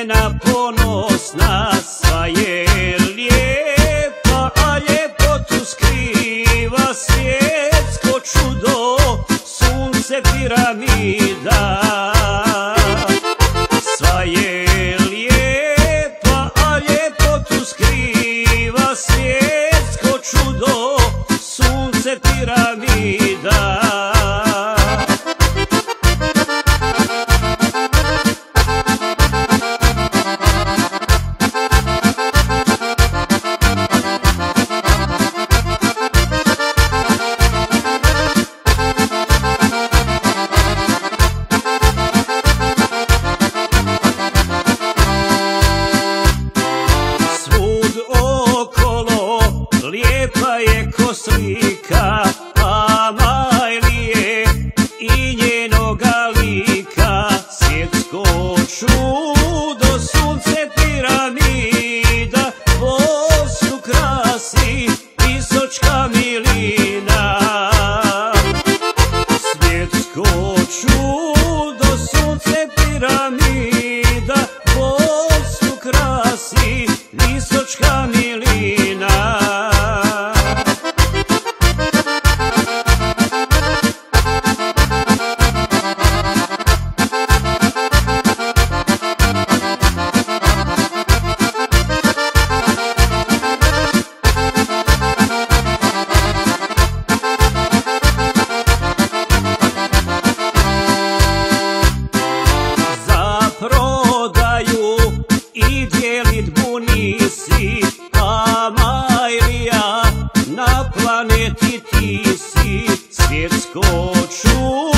njena ponosna, sva je lijepa, a ljepotu skriva svjetsko čudo, sunce piramida. Sva je lijepa, a ljepotu skriva svjetsko čudo, sunce piramida. Lijepa je ko slika Amajlije i njenoga lika, svjetsko čudo, sunce piramida, Bosnu krasi Istočka milina. Svjetsko čudo, sunce piramida, Bosnu krasi Istočka milina. Prodaju i dijelit bunisi, Amajlija, na planeti ti si svjetsko čudo.